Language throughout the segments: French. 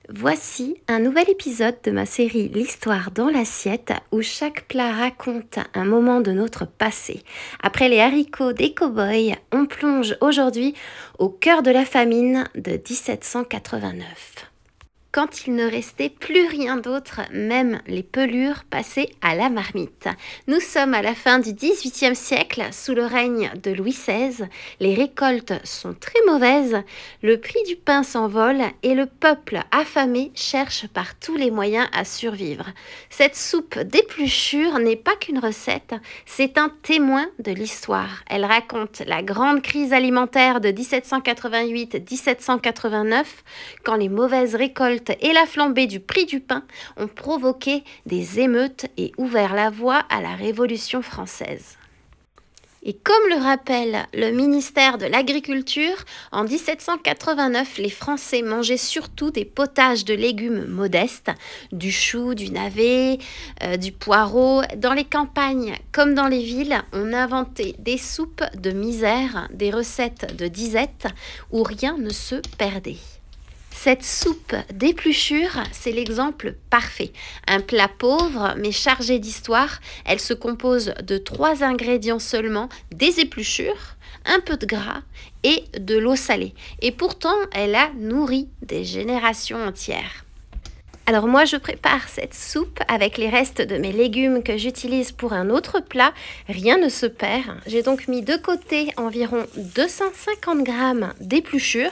Voici un nouvel épisode de ma série L'Histoire dans l'assiette où chaque plat raconte un moment de notre passé. Après les haricots des cow-boys, on plonge aujourd'hui au cœur de la famine de 1789. Quand il ne restait plus rien d'autre, même les pelures passaient à la marmite. Nous sommes à la fin du XVIIIe siècle, sous le règne de Louis XVI. Les récoltes sont très mauvaises, le prix du pain s'envole et le peuple affamé cherche par tous les moyens à survivre. Cette soupe d'épluchure n'est pas qu'une recette, c'est un témoin de l'histoire. Elle raconte la grande crise alimentaire de 1788-1789, quand les mauvaises récoltes et la flambée du prix du pain ont provoqué des émeutes et ouvert la voie à la Révolution française. Et comme le rappelle le ministère de l'Agriculture, en 1789, les Français mangeaient surtout des potages de légumes modestes, du chou, du navet, du poireau. Dans les campagnes comme dans les villes, on inventait des soupes de misère, des recettes de disette où rien ne se perdait. Cette soupe d'épluchure, c'est l'exemple parfait. Un plat pauvre mais chargé d'histoire. Elle se compose de 3 ingrédients seulement, des épluchures, un peu de gras et de l'eau salée. Et pourtant, elle a nourri des générations entières. Alors moi, je prépare cette soupe avec les restes de mes légumes que j'utilise pour un autre plat. Rien ne se perd. J'ai donc mis de côté environ 250 g d'épluchures,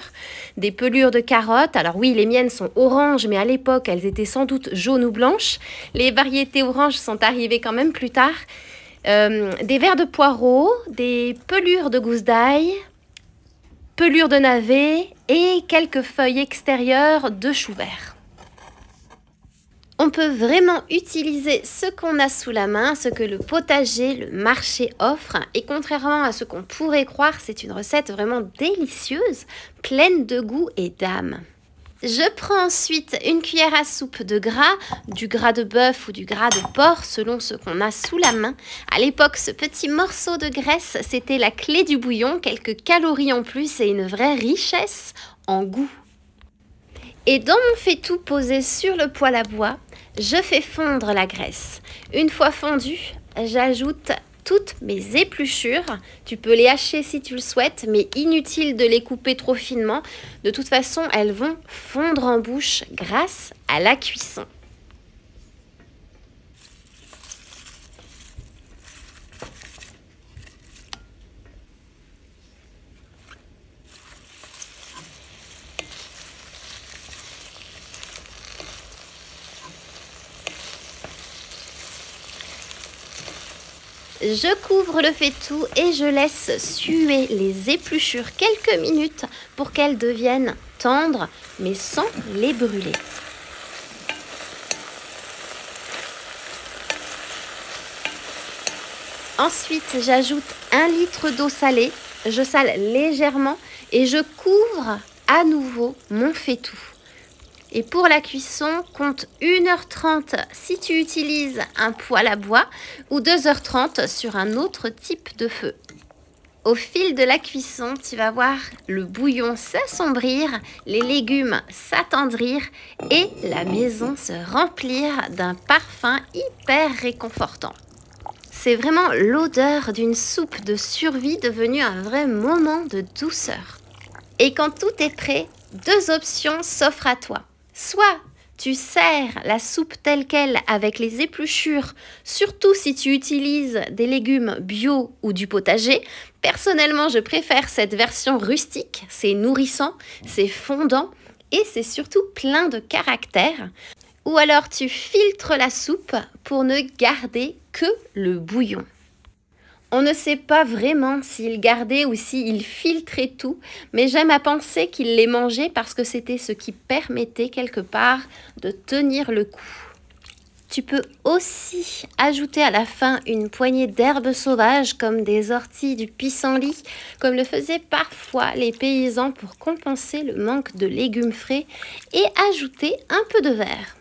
des pelures de carottes. Alors oui, les miennes sont oranges, mais à l'époque, elles étaient sans doute jaunes ou blanches. Les variétés oranges sont arrivées quand même plus tard. Des verres de poireaux, des pelures de gousse d'ail, pelures de navet et quelques feuilles extérieures de chou vert. On peut vraiment utiliser ce qu'on a sous la main, ce que le potager, le marché offre. Et contrairement à ce qu'on pourrait croire, c'est une recette vraiment délicieuse, pleine de goût et d'âme. Je prends ensuite une cuillère à soupe de gras, du gras de bœuf ou du gras de porc, selon ce qu'on a sous la main. À l'époque, ce petit morceau de graisse, c'était la clé du bouillon, quelques calories en plus et une vraie richesse en goût. Et dans mon faitout posé sur le poêle à bois, je fais fondre la graisse. Une fois fondue, j'ajoute toutes mes épluchures. Tu peux les hacher si tu le souhaites, mais inutile de les couper trop finement. De toute façon, elles vont fondre en bouche grâce à la cuisson. Je couvre le faitout et je laisse suer les épluchures quelques minutes pour qu'elles deviennent tendres, mais sans les brûler. Ensuite, j'ajoute 1 litre d'eau salée. Je sale légèrement et je couvre à nouveau mon faitout. Et pour la cuisson, compte 1h30 si tu utilises un poêle à bois ou 2h30 sur un autre type de feu. Au fil de la cuisson, tu vas voir le bouillon s'assombrir, les légumes s'attendrir et la maison se remplir d'un parfum hyper réconfortant. C'est vraiment l'odeur d'une soupe de survie devenue un vrai moment de douceur. Et quand tout est prêt, 2 options s'offrent à toi. Soit tu sers la soupe telle qu'elle avec les épluchures, surtout si tu utilises des légumes bio ou du potager. Personnellement, je préfère cette version rustique. C'est nourrissant, c'est fondant et c'est surtout plein de caractère. Ou alors tu filtres la soupe pour ne garder que le bouillon. On ne sait pas vraiment s'il gardait ou s'il filtrait tout, mais j'aime à penser qu'il les mangeait parce que c'était ce qui permettait quelque part de tenir le coup. Tu peux aussi ajouter à la fin une poignée d'herbes sauvages comme des orties, du pissenlit, comme le faisaient parfois les paysans pour compenser le manque de légumes frais et ajouter un peu de verre.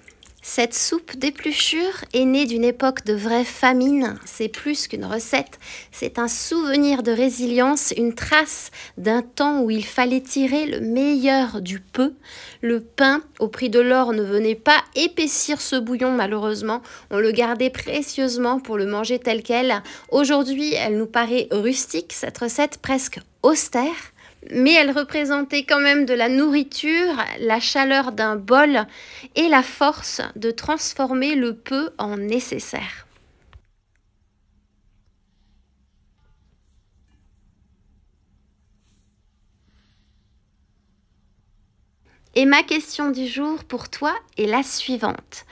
Cette soupe d'épluchure est née d'une époque de vraie famine. C'est plus qu'une recette, c'est un souvenir de résilience, une trace d'un temps où il fallait tirer le meilleur du peu. Le pain, au prix de l'or, ne venait pas épaissir ce bouillon malheureusement. On le gardait précieusement pour le manger tel quel. Aujourd'hui, elle nous paraît rustique, cette recette presque austère. Mais elle représentait quand même de la nourriture, la chaleur d'un bol et la force de transformer le peu en nécessaire. Et ma question du jour pour toi est la suivante.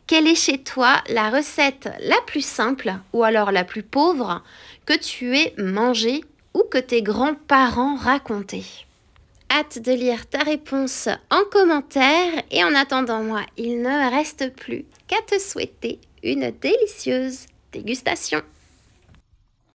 Quelle est chez toi la recette la plus simple ou alors la plus pauvre que tu aies mangée ou que tes grands-parents racontaient? Hâte de lire ta réponse en commentaire et en attendant moi, il ne me reste plus qu'à te souhaiter une délicieuse dégustation.